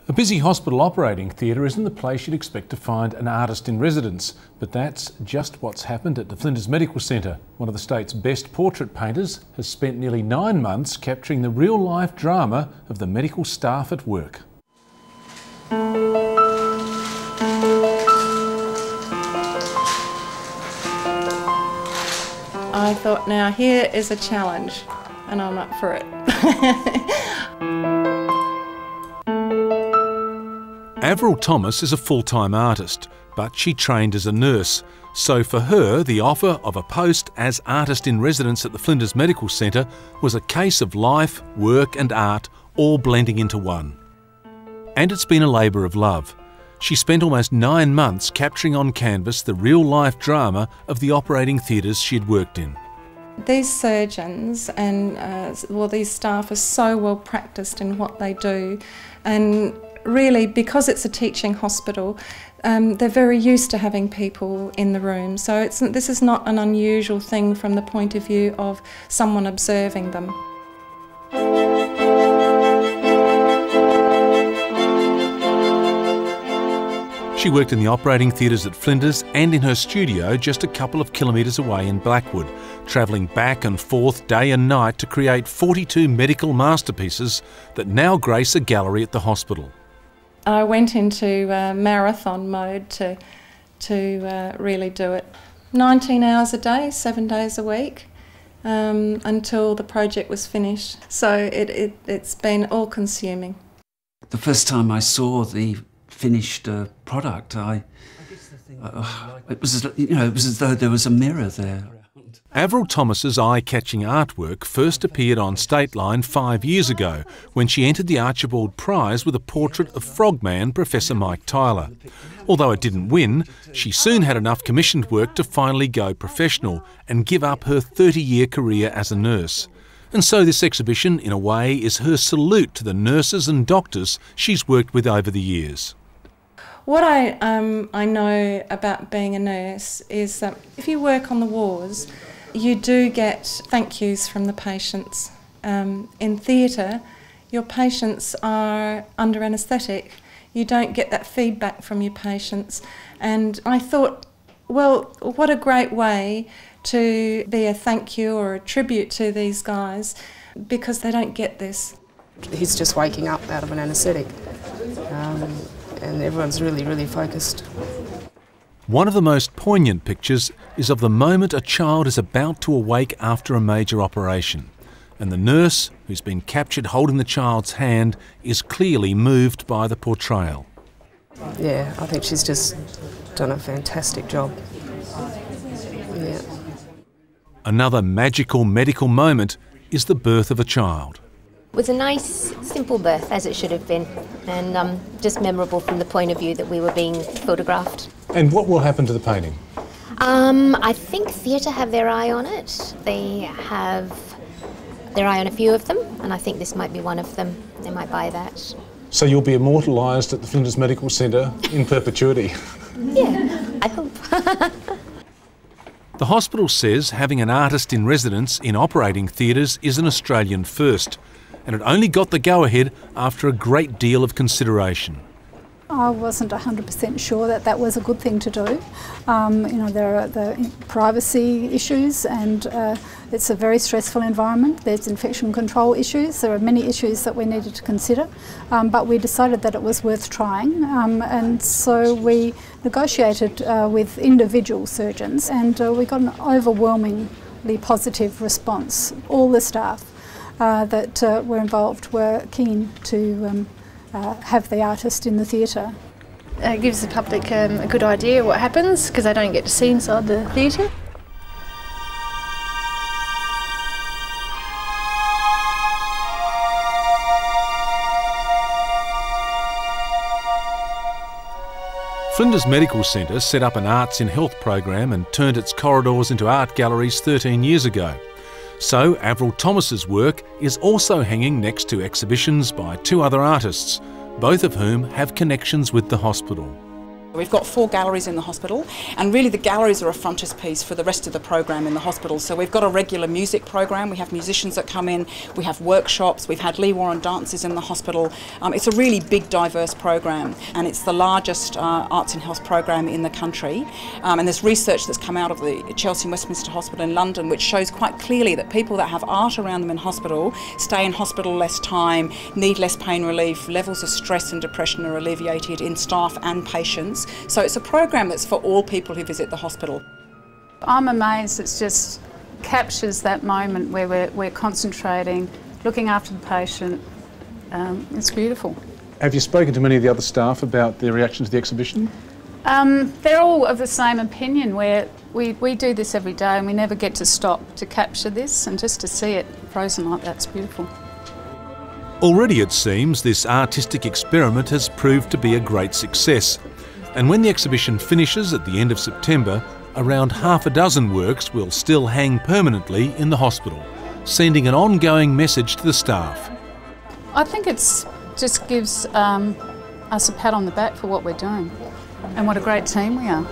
A busy hospital operating theatre isn't the place you'd expect to find an artist in residence, but that's just what's happened at the Flinders Medical Centre. One of the state's best portrait painters has spent nearly 9 months capturing the real-life drama of the medical staff at work. I thought, now here is a challenge, and I'm up for it. Avril Thomas is a full-time artist, but she trained as a nurse. So for her, the offer of a post as artist in residence at the Flinders Medical Centre was a case of life, work and art all blending into one. And it's been a labour of love. She spent almost 9 months capturing on canvas the real-life drama of the operating theatres she'd worked in. These surgeons and these staff are so well practised in what they do, and really, because it's a teaching hospital, they're very used to having people in the room. So this is not an unusual thing from the point of view of someone observing them. She worked in the operating theatres at Flinders and in her studio just a couple of kilometres away in Blackwood, travelling back and forth day and night to create 42 medical masterpieces that now grace a gallery at the hospital. I went into marathon mode to really do it. 19 hours a day, 7 days a week, until the project was finished. So it's been all-consuming. The first time I saw the finished product, it was as though there was a mirror there. Avril Thomas's eye-catching artwork first appeared on Stateline 5 years ago when she entered the Archibald Prize with a portrait of Frogman Professor Mike Tyler. Although it didn't win, she soon had enough commissioned work to finally go professional and give up her 30-year career as a nurse. And so this exhibition, in a way, is her salute to the nurses and doctors she's worked with over the years. What I know about being a nurse is that if you work on the wards, you do get thank yous from the patients. In theatre, your patients are under anaesthetic. You don't get that feedback from your patients. And I thought, well, what a great way to be a thank you or a tribute to these guys, because they don't get this. He's just waking up out of an anaesthetic. And everyone's really focused. One of the most poignant pictures is of the moment a child is about to awake after a major operation, and the nurse, who's been captured holding the child's hand, is clearly moved by the portrayal. Yeah, I think she's just done a fantastic job. Yeah. Another magical medical moment is the birth of a child. It was a nice, simple birth, as it should have been, and just memorable from the point of view that we were being photographed. And what will happen to the painting? I think theatre have their eye on it. They have their eye on a few of them, and I think this might be one of them. They might buy that. So you'll be immortalised at the Flinders Medical Centre in perpetuity? Yeah, I hope. The hospital says having an artist in residence in operating theatres is an Australian first, and it only got the go-ahead after a great deal of consideration. I wasn't 100% sure that that was a good thing to do. There are the privacy issues, and it's a very stressful environment. There's infection control issues. There are many issues that we needed to consider, but we decided that it was worth trying, and so we negotiated with individual surgeons, and we got an overwhelmingly positive response. All the staff that were involved were keen to have the artist in the theatre. It gives the public a good idea of what happens, because they don't get to see inside the theatre. Flinders Medical Centre set up an Arts in Health program and turned its corridors into art galleries 13 years ago. So Avril Thomas's work is also hanging next to exhibitions by 2 other artists, both of whom have connections with the hospital. We've got 4 galleries in the hospital, and really the galleries are a frontispiece for the rest of the program in the hospital. So we've got a regular music program, we have musicians that come in, we have workshops, we've had Lee Warren dances in the hospital. It's a really big, diverse program, and it's the largest arts and health program in the country. And there's research that's come out of the Chelsea and Westminster Hospital in London which shows quite clearly that people that have art around them in hospital stay in hospital less time, need less pain relief, levels of stress and depression are alleviated in staff and patients. So it's a program that's for all people who visit the hospital. I'm amazed it just captures that moment where we're concentrating, looking after the patient. It's beautiful. Have you spoken to many of the other staff about their reaction to the exhibition? They're all of the same opinion, where we do this every day and we never get to stop to capture this, and just to see it frozen like that's beautiful. Already it seems this artistic experiment has proved to be a great success. And when the exhibition finishes at the end of September, around half a dozen works will still hang permanently in the hospital, sending an ongoing message to the staff. I think it just gives us a pat on the back for what we're doing and what a great team we are.